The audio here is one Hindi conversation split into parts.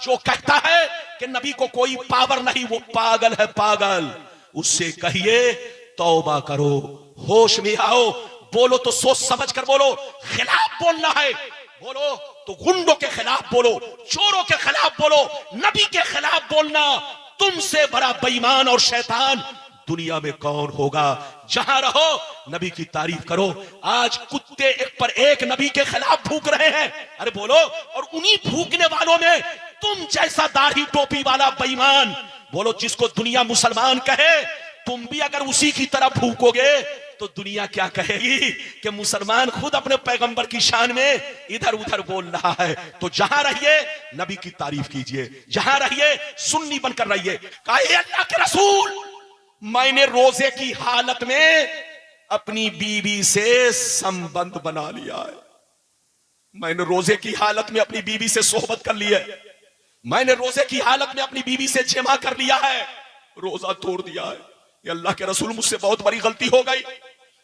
जो कहता है कि नबी को कोई पावर नहीं, वो पागल है, पागल। उससे कहिए तौबा करो, होश में आओ, बोलो तो सोच समझ कर बोलो। खिलाफ बोलना है, बोलो तो गुंडों के खिलाफ बोलो, चोरों के खिलाफ बोलो, नबी के खिलाफ बोलना। तुमसे बड़ा बेईमान और शैतान दुनिया में कौन होगा। जहां रहो नबी की तारीफ करो। आज कुत्ते एक पर एक नबी के खिलाफ भूक रहे हैं, अरे बोलो। और उन्हीं भूकने वालों में तुम जैसा दाढ़ी टोपी वाला बेईमान, बोलो जिसको दुनिया मुसलमान कहे, तुम भी अगर उसी की तरह भूकोगे तो दुनिया क्या कहेगी कि मुसलमान खुद अपने पैगंबर की शान में इधर उधर बोल रहा है। तो जहां रहिए नबी की तारीफ कीजिए, जहां रहिए सुन्नी बनकर रहिए। कहे अल्लाह के रसूल, मैंने रोजे की हालत में अपनी बीवी से संबंध बना लिया है। मैंने रोजे की हालत में अपनी बीवी से सोहबत कर ली है। मैंने रोजे की हालत में अपनी बीवी से जमा कर लिया है, रोजा तोड़ दिया है। ये अल्लाह के रसूल, मुझसे बहुत बड़ी गलती हो गई,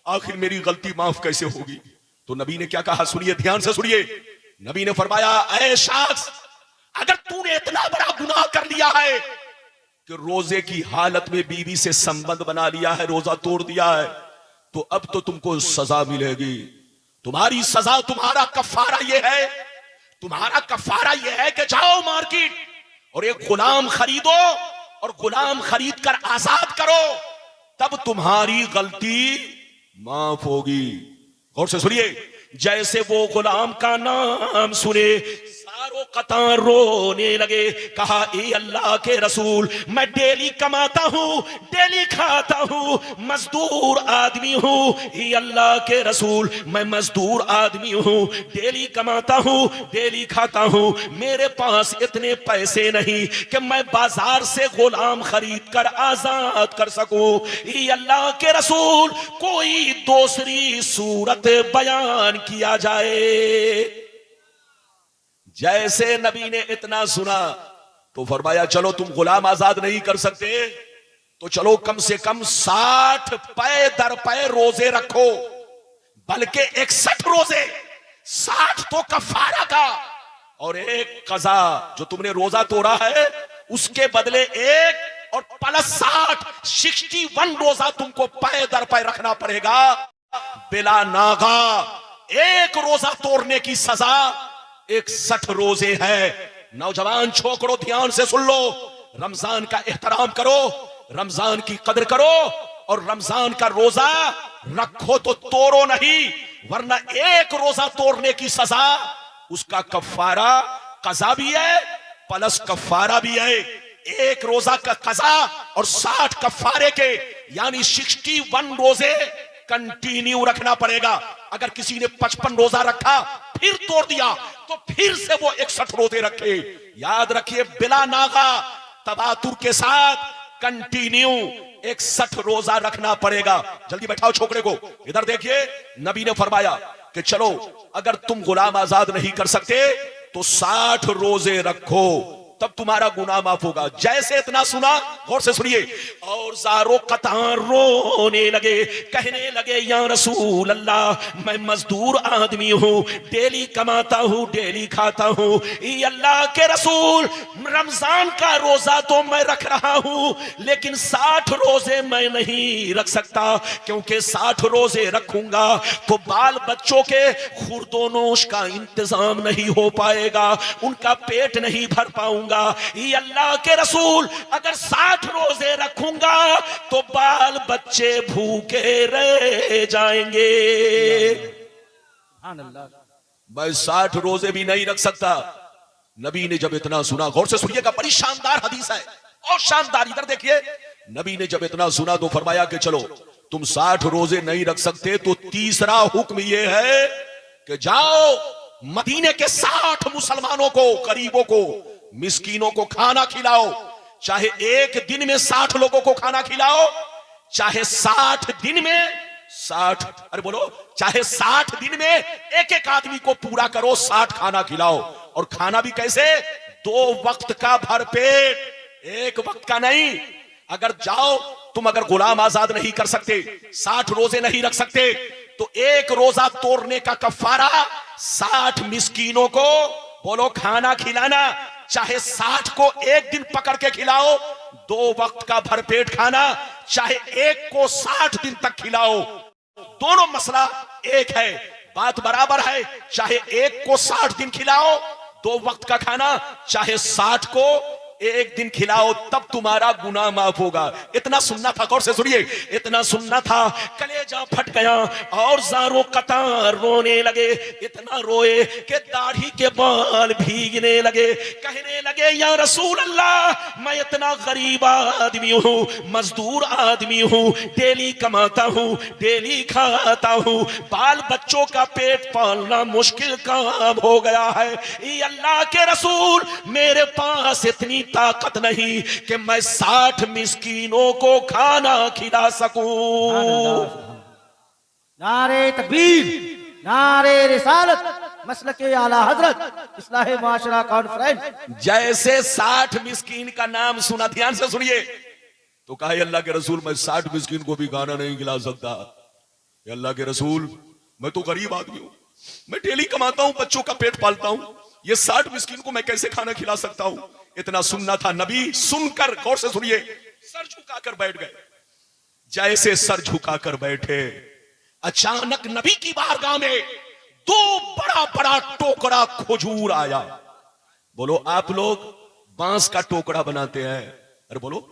आखिर मेरी गलती माफ कैसे होगी। तो नबी ने क्या कहा, सुनिए, ध्यान से सुनिए। नबी ने फरमाया, ऐ शख्स, अगर तूने इतना बड़ा गुनाह कर लिया है कि रोजे की हालत में बीवी से संबंध बना लिया है, रोजा तोड़ दिया है, तो अब तो तुमको सजा मिलेगी। तुम्हारी सजा, तुम्हारा कफारा यह है, तुम्हारा कफारा यह है कि जाओ मार्केट और एक गुलाम खरीदो और गुलाम खरीद कर आजाद करो, तब तुम्हारी गलती माफ होगी। गौर से सुनिए। जैसे वो गुलाम का नाम सुने सारों कतार रोने लगे। कहा, ए अल्लाह के रसूल, मैं डेली कमाता हूं, डेली खाता हूं, मजदूर आदमी हूं। ए अल्लाह के रसूल, मैं मजदूर आदमी हूं, डेली कमाता हूं, डेली खाता हूं, मेरे पास इतने पैसे नहीं कि मैं बाजार से गुलाम खरीद कर आजाद कर सकूं। ए अल्लाह के रसूल, कोई दूसरी सूरत बयान किया जाए। जैसे नबी ने इतना सुना तो फरमाया, चलो तुम गुलाम आजाद नहीं कर सकते तो चलो कम से कम 60 पै दर पै रोजे रखो, बल्कि 61 रोजे, 60 तो कफारा का और एक कजा। जो तुमने रोजा तोड़ा है उसके बदले एक और प्लस 61 रोजा तुमको पै दर पै रखना पड़ेगा, बिला नागा। एक रोजा तोड़ने की सजा 61 रोजे है। नौजवान छोकरो, ध्यान से सुन लो, रमजान का एहतराम करो, रमजान की कदर करो और रमजान का रोजा रखो तो तोड़ो नहीं, वरना एक रोजा तोड़ने की सजा, उसका कफारा कजा भी है प्लस कफारा भी है। एक रोजा का कजा और 60 कफारे के, यानी 61 रोजे कंटिन्यू रखना पड़ेगा। अगर किसी ने 55 रोजा रखा फिर तोड़ दिया तो फिर से वो 61 रोजे रखे। याद रखिए, बिला नागा, तबातुर के साथ कंटिन्यू 61 रोजा रखना पड़ेगा। जल्दी बैठाओ छोकरे को, इधर देखिए। नबी ने फरमाया कि चलो अगर तुम गुलाम आजाद नहीं कर सकते तो 60 रोजे रखो, तब तुम्हारा गुनाह माफ होगा। जैसे इतना सुना, गौर से सुनिए, और सारों कतार रोने लगे, कहने लगे, या रसूल अल्लाह, मैं मजदूर आदमी हूं, डेली कमाता हूं, डेली खाता हूं। ये अल्लाह के रसूल, रमजान का रोजा तो मैं रख रहा हूं, लेकिन 60 रोजे मैं नहीं रख सकता, क्योंकि 60 रोजे रखूंगा तो बाल बच्चों के खुर्दोनोश का इंतजाम नहीं हो पाएगा, उनका पेट नहीं भर पाऊंगा। ये अल्लाह के रसूल, अगर 60 रोजे रखूंगा तो बाल बच्चे भूखे रह जाएंगे। मैं 60 रोजे भी नहीं रख सकता। नबी ने जब इतना सुना, गौर से सुनिएगा, बड़ी शानदार हदीस है और शानदार, इधर देखिए। नबी ने जब इतना सुना तो फरमाया कि चलो तुम 60 रोजे नहीं रख सकते तो तीसरा हुक्म यह है कि जाओ मदीने के 60 मुसलमानों को, गरीबों को, मिस्कीनों को खाना खिलाओ। चाहे एक दिन में 60 लोगों को खाना खिलाओ, चाहे 60 दिन में 60, अरे बोलो, चाहे 60 दिन में एक एक आदमी को पूरा करो, 60 खाना खिलाओ। और खाना भी कैसे? 2 वक्त का भरपेट, एक वक्त का नहीं। अगर जाओ तुम, अगर गुलाम आजाद नहीं कर सकते, 60 रोजे नहीं रख सकते, तो एक रोजा तोड़ने का कफारा 60 मिस्कीनों को बोलो खाना खिलाना। चाहे 60 को एक दिन पकड़ के खिलाओ, 2 वक्त का भरपेट खाना, चाहे एक को 60 दिन तक खिलाओ, दोनों मसला एक है, बात बराबर है। चाहे एक को 60 दिन खिलाओ 2 वक्त का खाना, चाहे 60 को एक दिन खिलाओ, तब तुम्हारा गुनाह माफ होगा। इतना सुनना था, गौर से सुनिए, इतना सुनना था, कलेजा फट गया और ज़ारो कतार रोने लगे। इतना रोए कि दाढ़ी के बाल भीगने लगे। कहने लगे या रसूल अल्लाह, मैं इतना गरीब आदमी हूँ, मजदूर आदमी हूँ, डेली कमाता हूँ, डेली खाता हूँ, बाल बच्चों का पेट पालना मुश्किल काम हो गया है। ये अल्लाह के रसूल, मेरे पास इतनी ताकत नहीं कि मैं 60 मिस्कीनों को खाना खिला सकूं। नारे तकबीर, नारे रिसालत, मसलके आला हजरत, इस्लाह माशरा कॉन्फ्रेंस। जैसे 60 मिस्कीन का नाम सुना, ध्यान से सुनिए, तो कहा अल्लाह के रसूल, मैं 60 मिस्कीन को भी खाना नहीं खिला सकता। अल्लाह के रसूल, मैं तो गरीब आदमी हूं, मैं डेली कमाता हूं, बच्चों का पेट पालता हूं, ये 60 मिस्कीन को मैं कैसे खाना खिला सकता हूं। इतना सुनना था। नबी सुनकर, गौर से सुनिए, सर झुकाकर बैठ गए। जैसे सर झुकाकर बैठे, अचानक नबी की बारगाह में 2 बड़ा बड़ा टोकरा खजूर आया। बोलो, आप लोग बांस का टोकरा बनाते हैं, अरे बोलो,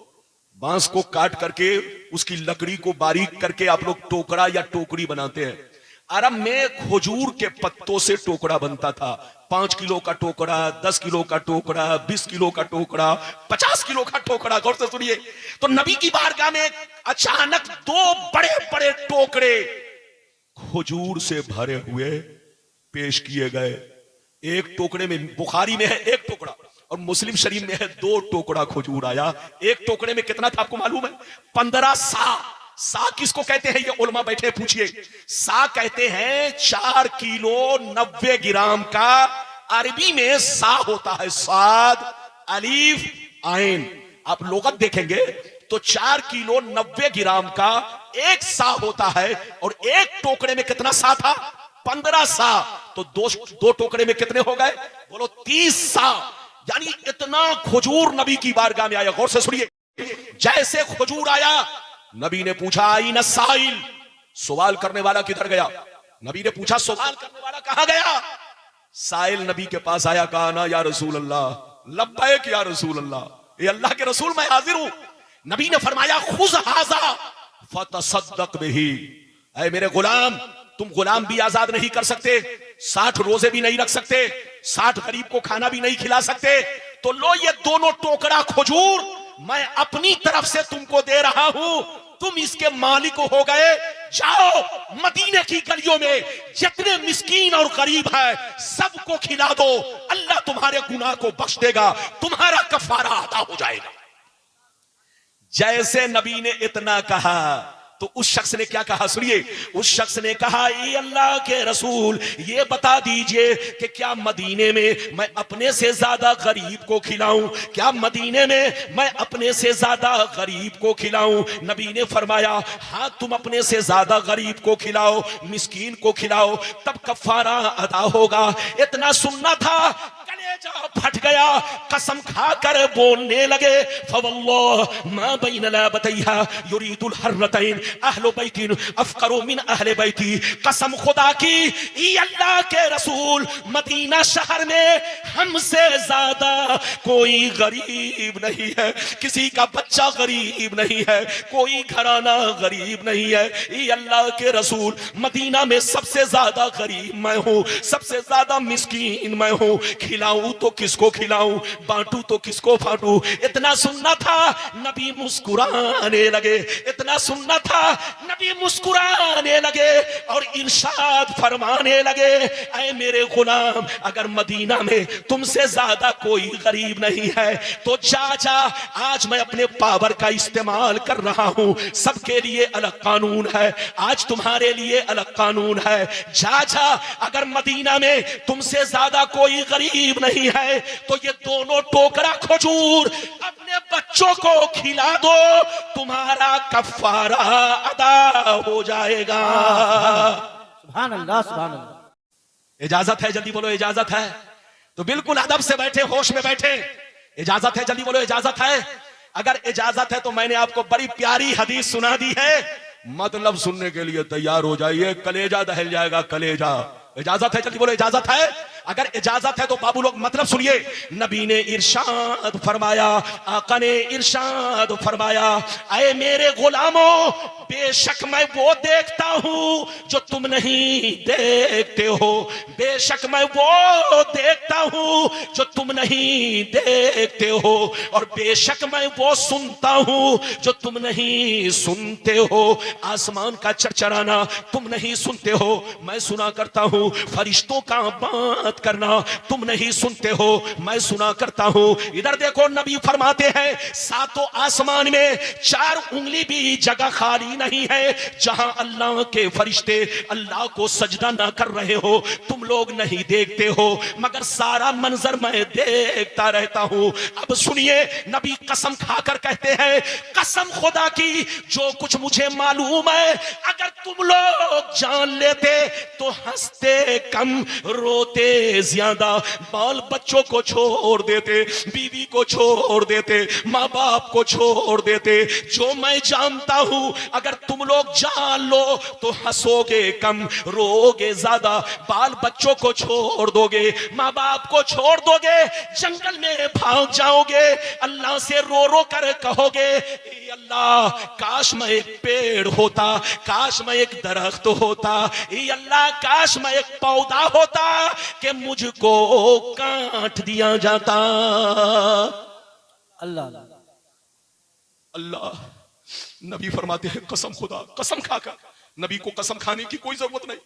बांस को काट करके उसकी लकड़ी को बारीक करके आप लोग टोकरा या टोकरी बनाते हैं। अरब में खजूर के पत्तों से टोकरा बनता था। 5 किलो का टोकरा, 10 किलो का टोकरा, 20 किलो का टोकरा, 50 किलो का टोकरा। गौर से सुनिए, तो नबी की बारगाह में अचानक 2 बड़े बड़े टोकरे खजूर से भरे हुए पेश किए गए। एक टोकरे में, बुखारी में है 1 टोकरा और मुस्लिम शरीफ में है 2 टोकरा खजूर आया। एक टोकरे में कितना था आपको मालूम है? 15 सा। सा किसको कहते हैं? ये उलमा बैठे पूछिए। सा कहते हैं 4 किलो 90 ग्राम का। अरबी में सा होता है साद अलीफ आइन। आप लोगत देखेंगे तो 4 किलो 90 ग्राम का 1 सा होता है। और एक टोकरे में कितना सा था? 15 सा। तो दो टोकरे में कितने हो गए? बोलो 30 सा। यानी इतना खजूर नबी की बारगाह में आया। गौर से सुनिए, जैसे खजूर आया, नबी ने पूछा आईना साइल, सवाल करने वाला किधर गया? नबी ने पूछा सवाल करने वाला कहां गया? साइल नबी के पास आया, कहा ना या रसूल अल्लाह, लब्बैक या रसूल अल्लाह, ये अल्लाह के रसूल मैं हाजिर हूं। नबी ने फरमाया खुज़ हाज़ा फतसद्दक बिही, ऐ मेरे गुलाम, तुम गुलाम भी आजाद नहीं कर सकते, 60 रोजे भी नहीं रख सकते, 60 गरीब को खाना भी नहीं खिला सकते, तो लो ये दोनों टोकरा खजूर मैं अपनी तरफ से तुमको दे रहा हूं, तुम इसके मालिक हो गए। जाओ मदीने की गलियों में जितने मिस्कीन और गरीब है सबको खिला दो, अल्लाह तुम्हारे गुनाह को बख्श देगा, तुम्हारा कफारा अदा हो जाएगा। जैसे नबी ने इतना कहा तो उस शख्स ने क्या कहा? सुनिए, उस शख्स ने कहा ये अल्लाह के रसूल, ये बता दीजिए कि क्या मदीने में मैं अपने से ज्यादा गरीब को खिलाऊं? क्या मदीने में मैं अपने से ज्यादा गरीब को खिलाऊं? नबी ने फरमाया हाँ, तुम अपने से ज्यादा गरीब को खिलाओ, मिस्कीन को खिलाओ, तब कफारा अदा होगा। इतना सुनना था, कलेजा फट गया, कसम खाकर बोलने लगे फवल्लाह मा बैन लाबतैहा युरीदुल हर्रतैन अहलु बैतिन अफकरु मिन अहले बैती। कसम खुदा की, ये अल्लाह के रसूल, मदीना शहर में हमसे ज्यादा कोई गरीब नहीं है, किसी का बच्चा गरीब नहीं है, कोई घराना गरीब नहीं है। ये अल्लाह के रसूल, मदीना में सबसे ज्यादा गरीब मैं हूं, सबसे ज्यादा मिस्कीन मैं हूं, खिलाऊं तो किसको खिलाऊं, बांटू तो किसको बांटू। इतना सुनना था, नबी मुस्कुराने लगे। इतना सुनना था, नबी मुस्कुराने लगे और इरशाद फरमाने लगे, ऐ मेरे गुलाम, अगर मदीना में तुमसे ज्यादा कोई गरीब नहीं है तो जा जा, आज मैं अपने पावर का इस्तेमाल कर रहा हूं, सबके लिए अलग कानून है, आज तुम्हारे लिए अलग कानून है, जा जा, अगर मदीना में तुमसे ज्यादा कोई गरीब नहीं है तो ये दोनों टोकरा खजूर अपने बच्चों को खिला दो, तुम्हारा कफारा अदा हो जाएगा। सुभान अल्लाह, सुभान अल्लाह। इजाजत है? जल्दी बोलो, इजाजत है? तो बिल्कुल अदब से बैठे, होश में बैठे। इजाजत है? जल्दी बोलो, इजाजत है? अगर इजाजत है तो मैंने आपको बड़ी प्यारी हदीस सुना दी है, मतलब सुनने के लिए तैयार हो जाइए, कलेजा दहल जाएगा, कलेजा। इजाजत है? जल्दी बोलो, इजाजत है? अगर इजाजत है तो बाबू लोग मतलब सुनिए। नबी ने इरशाद फरमाया, आका ने इरशाद फरमाया, ऐ मेरे गुलामों, बेशक मैं वो देखता हूं जो तुम नहीं देखते हो, बेशक मैं वो देखता हूं जो तुम नहीं देखते हो, और बेशक मैं वो सुनता हूं जो तुम नहीं सुनते हो। आसमान का चरचराना तुम नहीं सुनते हो, मैं सुना करता हूं। फरिश्तों का बात करना तुम नहीं सुनते हो, मैं सुना करता हूं। इधर देखो, नबी फरमाते हैं, सातों आसमान में 4 उंगली भी जगह खाली नहीं है जहां अल्लाह के फरिश्ते अल्लाह को सजदा ना कर रहे हो। तुम लोग नहीं देखते हो, मगर सारा मंजर मैं देखता रहता हूं। अब सुनिए, नबी कसम खाकर कहते हैं, कसम खुदा की जो कुछ मुझे मालूम है, अगर तुम लोग जान लेते तो हंसते कम, रोते ज्यादा, बाल बच्चों को छोड़ देते, बीवी को छोड़ देते, माँ बाप को छोड़ देते। जो मैं जानता हूं, अगर तुम लोग जान लो तो हंसोगे कम, रोगे ज्यादा, बाल बच्चों को छोड़ दोगे, माँ बाप को छोड़ दोगे, जंगल में भाग जाओगे, अल्लाह से रो रो कर कहोगे, अल्लाह काश मैं एक पेड़ होता, काश मैं एक दरख्त होता, अल्लाह काश मैं एक पौधा होता कि मुझको काट दिया जाता। अल्लाह अल्लाह। नबी फरमाते हैं, कसम खुदा, कसम खाकर। नबी को कसम खाने की कोई जरूरत नहीं,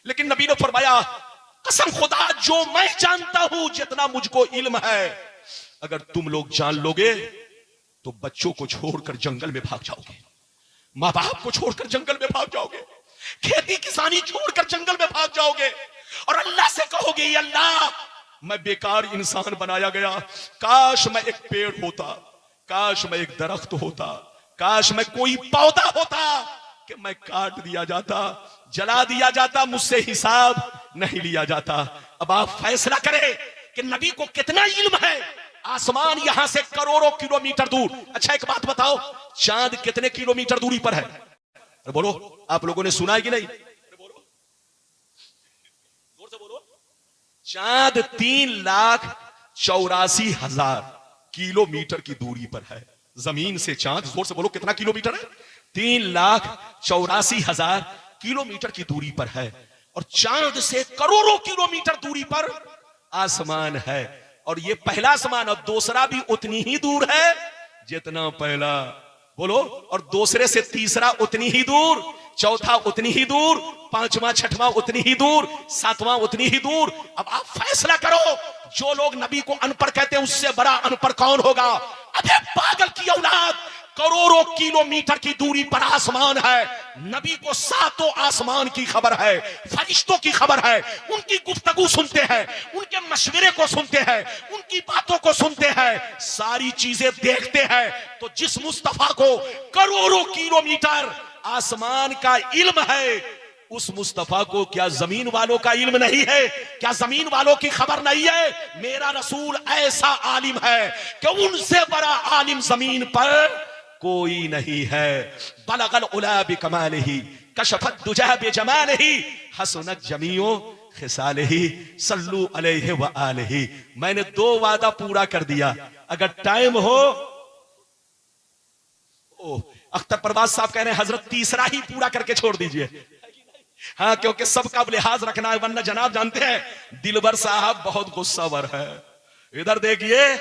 लेकिन नबी ने फरमाया, कसम खुदा जो मैं जानता हूं, जितना मुझको इल्म है, अगर तुम लोग जान लोगे तो बच्चों को छोड़कर जंगल में भाग जाओगे, माँ बाप को छोड़कर जंगल में भाग जाओगे, खेती किसानी छोड़कर जंगल में भाग जाओगे, और अल्लाह से कहोगे, अल्लाह मैं बेकार इंसान बनाया गया, काश मैं एक पेड़ होता, काश मैं एक दरख्त होता, काश मैं कोई पौधा होता कि मैं काट दिया जाता, जला दिया जाता, मुझसे हिसाब नहीं लिया जाता। अब आप फैसला करें कि नबी को कितना इल्म है। आसमान यहां से करोड़ों किलोमीटर दूर। अच्छा एक बात बताओ, चांद कितने किलोमीटर दूरी पर है? अरे बोलो, आप लोगों ने सुना है कि नहीं? बोलो, जोर से बोलो। चांद 3,84,000 किलोमीटर की दूरी पर है जमीन से। चांद, जोर से बोलो, कितना किलोमीटर है? 3,84,000 किलोमीटर की दूरी पर है, और चांद से करोड़ों किलोमीटर दूरी पर आसमान है। और ये पहला आसमान, और दूसरा भी उतनी ही दूर है जितना पहला। बोलो, और दूसरे से तीसरा उतनी ही दूर, चौथा उतनी ही दूर, पांचवा छठवां उतनी ही दूर, सातवां उतनी ही दूर। अब आप फैसला करो, जो लोग नबी को अनपढ़ कहते हैं उससे बड़ा अनपढ़ कौन होगा? अबे पागल की औलाद, करोड़ों किलोमीटर की दूरी पर आसमान है। नबी को सातों आसमान की खबर है, फरिश्तों की खबर है, उनकी गुफ्तगू सुनते हैं, उनके मशवरे को सुनते हैं, उनकी बातों को सुनते हैं, सारी चीजें देखते हैं। तो जिस मुस्तफा को करोड़ों किलोमीटर आसमान का इल्म है, उस मुस्तफा को क्या जमीन वालों का इल्म नहीं है? क्या जमीन वालों की खबर नहीं है? मेरा रसूल ऐसा आलिम है कि उनसे बड़ा आलिम जमीन पर कोई नहीं है। बलगल उला बिकमालिही, कशफत दुजा बिजमालिही, हसनत जमीओ खिसालिही, सल्लू अलैहि व आलिही। मैंने 2 वादा पूरा कर दिया। अगर टाइम हो, अख्तर परवाज साहब कह रहे हैं हजरत तीसरा ही पूरा करके छोड़ दीजिए। हाँ, क्योंकि सबका लिहाज रखना है, वरना जनाब जानते हैं दिलबर साहब बहुत गुस्सावर है। इधर देखिए,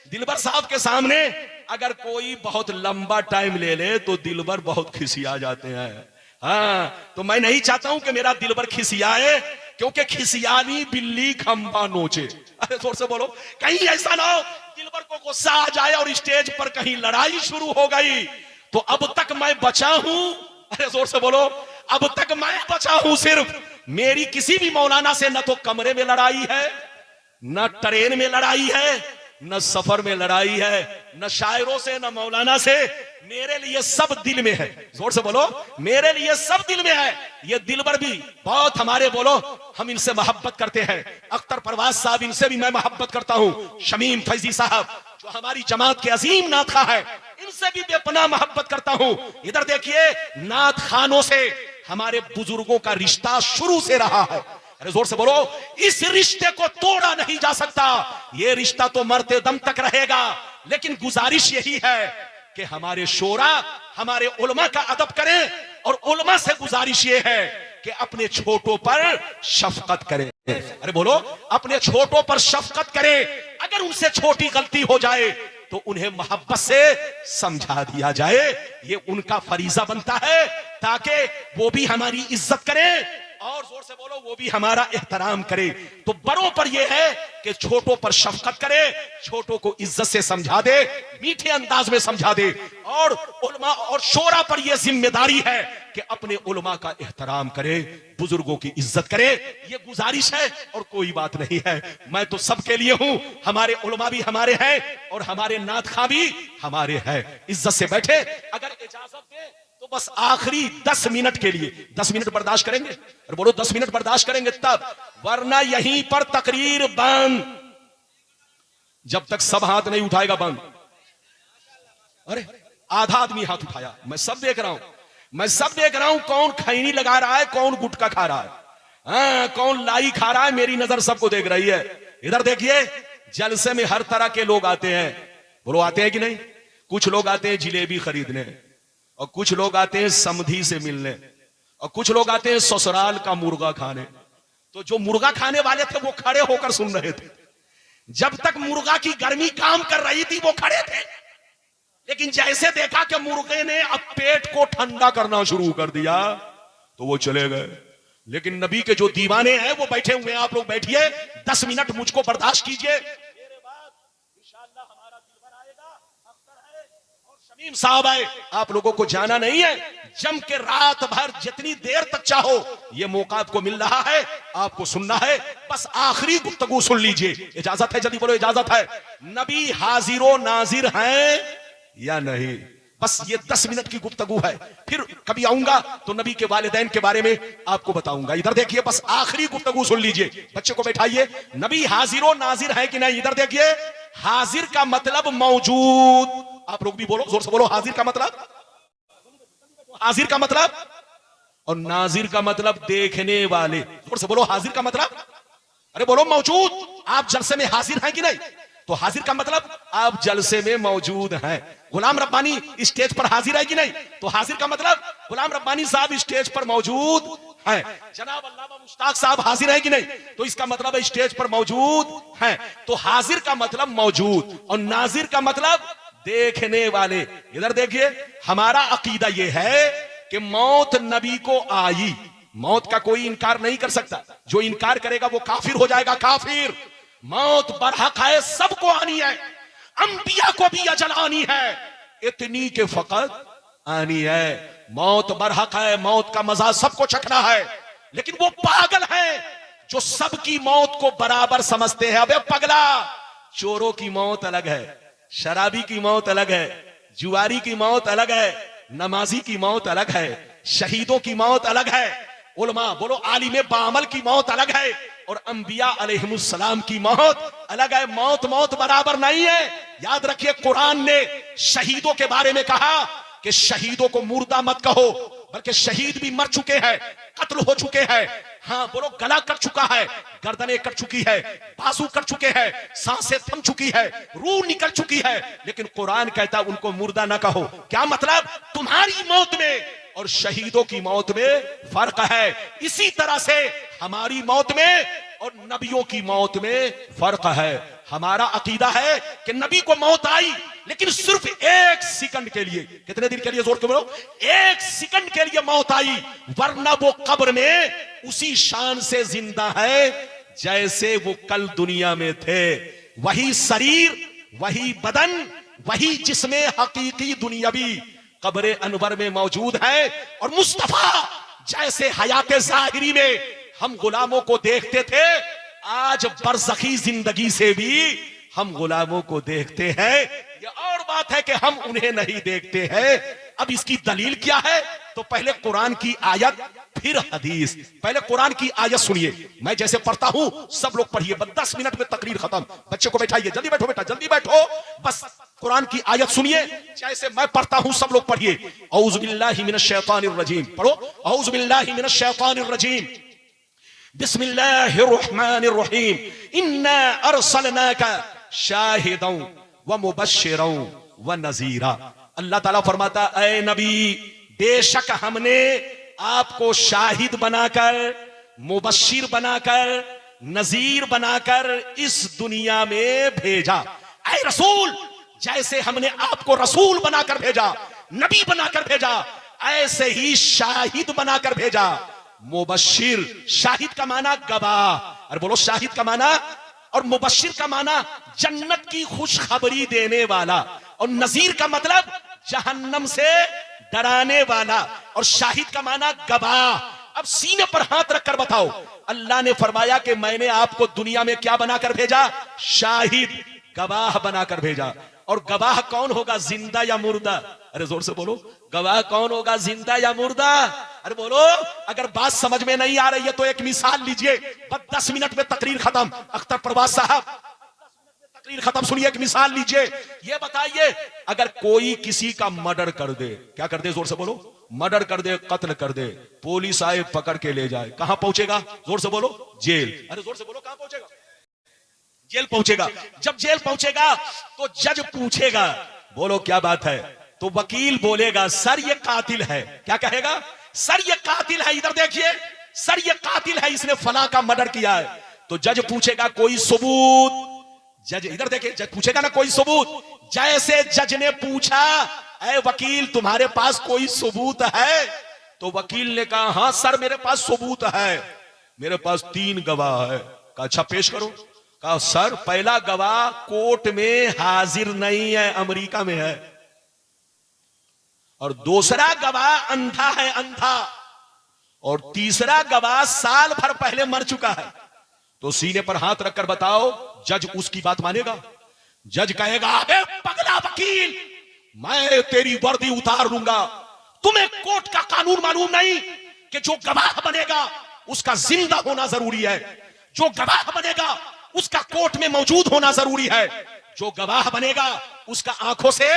दिलबर साहब के सामने अगर कोई बहुत लंबा टाइम ले ले तो दिलबर बहुत खिसिया जाते हैं। हाँ, तो मैं नहीं चाहता हूं कि मेरा दिलबर खिसियाए, क्योंकि खिसियानी बिल्ली खंबा नोचे। अरे जोर से बोलो, कहीं ऐसा ना हो दिलबर को गुस्सा आ जाए और स्टेज पर कहीं लड़ाई शुरू हो गई। तो अब तक मैं बचा हूं, अरे जोर से बोलो, अब तक मैं बचा हूं सिर्फ मेरी किसी भी मौलाना से न तो कमरे में लड़ाई है, न ट्रेन में लड़ाई है, न सफर में लड़ाई है, न शायरों से, न मौलाना से, मेरे लिए सब दिल में है। जोर से बोलो, मेरे लिए सब दिल में है। ये दिलबर भी बहुत हमारे, बोलो, हम इनसे मोहब्बत करते हैं। अख्तर परवाज साहब, इनसे भी मैं मोहब्बत करता हूं। शमीम फैजी साहब जो हमारी जमात के अजीम नातखा है, इनसे भी बेपनाह मोहब्बत करता हूं। इधर देखिए, नात खानों से हमारे बुजुर्गों का रिश्ता शुरू से रहा है। अरे जोर से बोलो, इस रिश्ते को तोड़ा नहीं जा सकता। ये रिश्ता तो मरते दम तक रहेगा। लेकिन गुजारिश यही है कि हमारे शोरा, हमारे उलमा का अदब करें, और उलमा से गुजारिश ये है कि अपने छोटों पर शफकत करें। अरे बोलो, अपने छोटों पर शफकत करें। अगर उनसे छोटी गलती हो जाए तो उन्हें मोहब्बत से समझा दिया जाए। ये उनका फरीजा बनता है, ताकि वो भी हमारी इज्जत करें, और जोर से बोलो, वो भी हमारा एहतराम करे। तो बड़ों पर यह है कि छोटों पर शफकत करे, छोटों को इज्जत से समझा दे, मीठे अंदाज में समझा दे। और उलमा और शोरा पर यह जिम्मेदारी है कि अपने उलमा का एहतराम करे, बुजुर्गों की इज्जत करे। ये गुजारिश है और कोई बात नहीं है। मैं तो सबके लिए हूं। हमारे उलमा भी हमारे हैं और हमारे नातखा भी हमारे हैं। इज्जत से बैठे। अगर इजाजत दे तो बस आखिरी 10 मिनट के लिए, 10 मिनट बर्दाश्त करेंगे? और बोलो 10 मिनट बर्दाश्त करेंगे तब, वरना यहीं पर तकरीर बंद। जब तक सब हाथ नहीं उठाएगा बंद। अरे आधा आदमी हाथ उठाया, मैं सब देख रहा हूं, मैं सब देख रहा हूं। कौन खैनी लगा रहा है, कौन गुटखा खा रहा है, कौन लाई खा रहा है, मेरी नजर सबको देख रही है। इधर देखिए, जलसे में हर तरह के लोग आते हैं। बोलो आते हैं कि नहीं? कुछ लोग आते हैं जिलेबी खरीदने, और कुछ लोग आते हैं समधी से मिलने, और कुछ लोग आते हैं ससुराल का मुर्गा खाने। तो जो मुर्गा खाने वाले थे वो खड़े होकर सुन रहे थे। जब तक मुर्गा की गर्मी काम कर रही थी वो खड़े थे, लेकिन जैसे देखा कि मुर्गे ने अब पेट को ठंडा करना शुरू कर दिया तो वो चले गए। लेकिन नबी के जो दीवाने हैं वो बैठे हुए हैं। आप लोग बैठिए, 10 मिनट मुझको बर्दाश्त कीजिए। मेरे बाद इंशाअल्लाह हमारा दिलबर आएगा, अख्तर है और शमीम साहब आए। आप लोगों को जाना नहीं है, जम के रात भर जितनी देर तक चाहो ये मौका आपको मिल रहा है, आपको सुनना है। बस आखिरी गुफ्तगू सुन लीजिए। इजाजत है? जल्दी बोलो, इजाजत है? नबी हाजिरो नाजिर हैं या नहीं? बस ये 10 मिनट की गुफ्तगू है। फिर कभी आऊंगा तो नबी के वालिदैन के बारे में आपको बताऊंगा। इधर देखिए, बस आखिरी गुफ्तगू सुन लीजिए। बच्चे को बैठाइए। नबी हाजिरो नाजिर है कि नहीं? इधर देखिए, हाजिर का मतलब मौजूद। आप लोग भी बोलो, जोर से बोलो, हाजिर का मतलब, हाजिर का मतलब, और नाजिर का मतलब देखने वाले। जोर से बोलो, हाजिर का मतलब, अरे बोलो मौजूद। आप जलसे में हाजिर हैं कि नहीं? तो हाजिर का मतलब आप जलसे में मौजूद हैं। गुलाम रब्बानी स्टेज पर हाजिर है कि नहीं? तो हाजिर का मतलब गुलाम रब्बानी साहब स्टेज पर मौजूद हैं। जनाब अल्लामा मुश्ताक साहब हाजिर है कि नहीं? तो इसका मतलब है स्टेज पर मौजूद हैं। तो हाजिर का मतलब मौजूद, और नाजिर का मतलब देखने वाले। इधर देखिए, हमारा अकीदा यह है कि मौत नबी को आई, मौत का कोई इनकार नहीं कर सकता। जो इनकार करेगा वो काफिर हो जाएगा, काफिर। मौत बरहक है, सबको आनी है, अंबिया को भी अजल आनी है, इतनी के फकत आनी है। मौत बरहक है, मौत का मजा सबको चखना है। लेकिन वो पागल हैं जो सबकी मौत को बराबर समझते हैं। अबे पगला, चोरों की मौत अलग है, शराबी की मौत अलग है, जुआरी की मौत अलग है, नमाजी की मौत अलग है, शहीदों की मौत अलग है, उलमा बोलो आलिम बामल की मौत अलग है, और अंबिया अलैहिमुस्सलाम की मौत अलग है। मौत मौत बराबर नहीं है। याद रखिए, कुरान ने शहीदों के बारे में कहा कि शहीदों को मुर्दा मत कहो, बल्कि शहीद भी मर चुके हैं, कत्ल हो चुके हैं। हाँ बोलो, गला कट चुका है, गर्दनें कट चुकी है, बाजू कट चुके हैं, सांसें थम चुकी है, रूह निकल चुकी है। लेकिन कुरान कहता उनको मुर्दा ना कहो। क्या मतलब? तुम्हारी मौत में और शहीदों की मौत में फर्क है। इसी तरह से हमारी मौत में और नबियों की मौत में फर्क है। हमारा अकीदा है कि नबी को मौत आई, लेकिन सिर्फ 1 सेकंड के लिए। कितने दिन के लिए? जोर के बोलो, 1 सेकंड के लिए मौत आई, वरना वो कब्र में उसी शान से जिंदा है जैसे वो कल दुनिया में थे। वही शरीर, वही बदन, वही जिस्मे हकीकी दुनियावी कब्र अनवर में मौजूद है। और मुस्तफा जैसे हयात ज़ाहिरी में हम गुलामों को देखते थे, आज बरज़खी जिंदगी से भी हम गुलामों को देखते हैं, ये और बात है कि हम उन्हें नहीं देखते हैं। अब इसकी दलील क्या है? तो पहले कुरान की आयत फिर हदीस। पहले कुरान की आयत सुनिए, मैं जैसे पढ़ता हूं सब लोग पढ़िए, बस 10 मिनट में तकरीर खत्म। बच्चे को बैठाइए, जल्दी बैठो बेटा, जल्दी बैठो, बस कुरान की आयत सुनिए जैसे मैं पढ़ता हूं, सब लोग पढ़िए। औज़ु बिल्लाहि मिनश शैतानिर रजीम, पढ़ो, औज़ु बिल्लाहि मिनश शैतानिर रजीम, बिस्मिल्लाहिर रहमानिर रहीम, इन्ना अरसलनाका शाहिदन व मुबश्शिरन व नज़ीरा। अल्लाह ताला फरमाता, ऐ नबी, बेशक हमने आपको शाहिद बनाकर, मुबश्शिर बनाकर, नजीर बनाकर इस दुनिया में भेजा। ऐ रसूल, जैसे हमने आपको रसूल बनाकर भेजा, नबी बनाकर भेजा, ऐसे ही शाहिद बनाकर भेजा। मुबश्शिर, शाहिद का माना गवाह, अरे बोलो शाहिद का माना, और मुबश्शिर का माना जन्नत की खुशखबरी देने वाला, और नजीर का मतलब जहन्नम से डराने वाला, और शाहिद का माना गवाह। अब सीने पर हाथ रखकर बताओ, अल्लाह ने फरमाया कि मैंने आपको दुनिया में क्या बनाकर भेजा? शाहिद, गवाह बनाकर भेजा। और गवाह कौन होगा, जिंदा या मुर्दा? अरे जोर से बोलो, गवाह कौन होगा, जिंदा या मुर्दा? अरे बोलो, अगर बात समझ में नहीं आ रही है तो एक मिसाल लीजिए, बस 10 मिनट में तकरीर खत्म। अख्तर परवाज साहब, तकरीर खत्म, सुनिए, एक मिसाल लीजिए। ये बताइए, अगर कोई किसी का मर्डर कर दे, क्या कर दे, जोर से बोलो, मर्डर कर दे, कत्ल कर दे, पुलिस आए पकड़ के ले जाए, कहां पहुंचेगा? जोर से बोलो, जेल। अरे जोर से बोलो, कहां पहुंचेगा? जेल पहुंचेगा। जब जेल पहुंचेगा तो जज पूछेगा, बोलो क्या बात है? तो वकील बोलेगा, सर ये कातिल है। क्या कहेगा? सर ये कातिल है, इधर देखिए, सर ये कातिल है, इसने फला का मर्डर किया है। तो जज पूछेगा, कोई सबूत? जज इधर देखिए, जज पूछेगा ना, कोई सबूत? जैसे जज ने पूछा, ऐ वकील तुम्हारे पास कोई सबूत है? तो वकील ने कहा, हां सर मेरे पास सबूत है, मेरे पास 3 गवाह है। कहा अच्छा पेश करो। कहा सर पहला गवाह कोर्ट में हाजिर नहीं है, अमेरिका में है, और दूसरा गवाह अंधा है, अंधा, और तीसरा गवाह साल भर पहले मर चुका है। तो सीने पर हाथ रखकर बताओ, जज उसकी बात मानेगा? जज कहेगा, अबे पगला वकील, मैं तेरी वर्दी उतार लूंगा। तुम्हें कोर्ट का कानून मालूम नहीं कि जो गवाह बनेगा उसका जिंदा होना जरूरी है, जो गवाह बनेगा उसका कोर्ट में मौजूद होना जरूरी है, जो गवाह बनेगा उसका आंखों से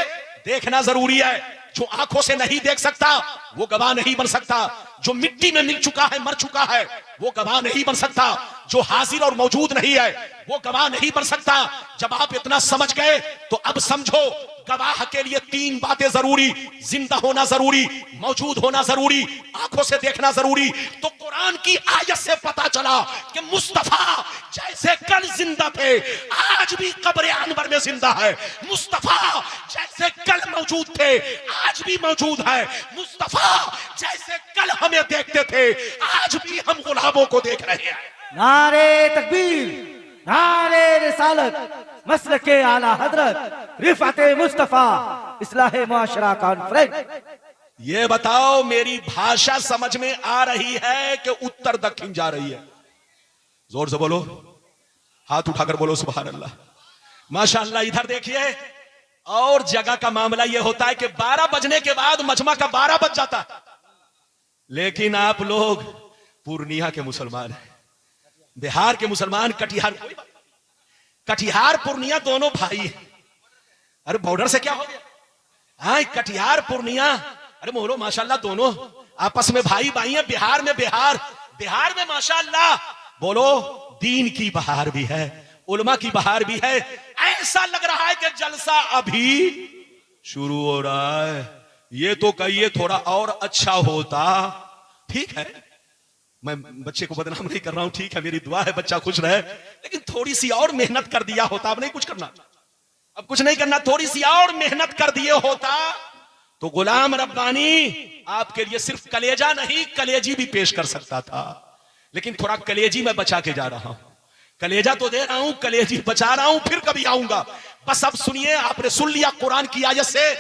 देखना जरूरी है। जो आंखों से नहीं देख सकता वो गवाह नहीं बन सकता। जो मिट्टी में मिल चुका है, मर चुका है, वो गवाह नहीं बन सकता। जो हाजिर और मौजूद नहीं है वो गवाह नहीं बन सकता। जब आप इतना समझ गए तो अब समझो, गवाह के लिए 3 बातें जरूरी, जिंदा होना जरूरी, मौजूद होना जरूरी, आंखों से देखना जरूरी। तो कुरान की आयत से पता चला कि मुस्तफा जैसे कल जिंदा थे आज भी कब्र अनवर में जिंदा है। मुस्तफा जैसे कल मौजूद थे आज भी मौजूद है। मुस्तफा जैसे कल हमें देखते थे आज भी हम गुलामों को देख रहे हैं। नारे तकबीर, नारे रिसालत, मसलके आला हजरत, रिफाते मुस्तफा, इस्लाहे माशरा कॉन्फ्रेंस। ये बताओ मेरी भाषा समझ में आ रही है कि उत्तर दक्षिण जा रही है? जोर से बोलो, हाथ उठाकर बोलो सुभान अल्लाह, माशाअल्लाह। इधर देखिए, और जगह का मामला यह होता है कि 12 बजने के बाद मजमा का 12 बज जाता है, लेकिन आप लोग पूर्णिया के मुसलमान हैं, बिहार के मुसलमान, कटिहार पूर्णिया दोनों भाई हैं। अरे बॉर्डर से क्या हो गया? हाँ, कटिहार पूर्णिया, अरे बोलो माशाअल्लाह, दोनों आपस में भाई भाई हैं। बिहार में माशाअल्लाह बोलो दीन की बहार भी है, उलमा की बहार भी है। ऐसा लग रहा है कि जलसा अभी शुरू हो रहा है। ये तो कहिए थोड़ा और अच्छा होता। ठीक है, मैं बच्चे को बदनाम नहीं कर रहा हूं, ठीक है, मेरी दुआ है बच्चा खुश रहे, लेकिन थोड़ी सी और मेहनत कर दिया होता। अब नहीं कुछ करना, अब कुछ नहीं करना, थोड़ी सी और मेहनत कर दिए होता तो गुलाम रब्बानी आपके लिए सिर्फ कलेजा नहीं कलेजी भी पेश कर सकता था। लेकिन थोड़ा कलेजी मैं बचा के जा रहा हूं, कलेजा तो दे रहा हूं, कलेजी बचा रहा हूं, फिर कभी आऊंगा। बस अब सुनिए, आपने सुन लिया कुरान की आयत से।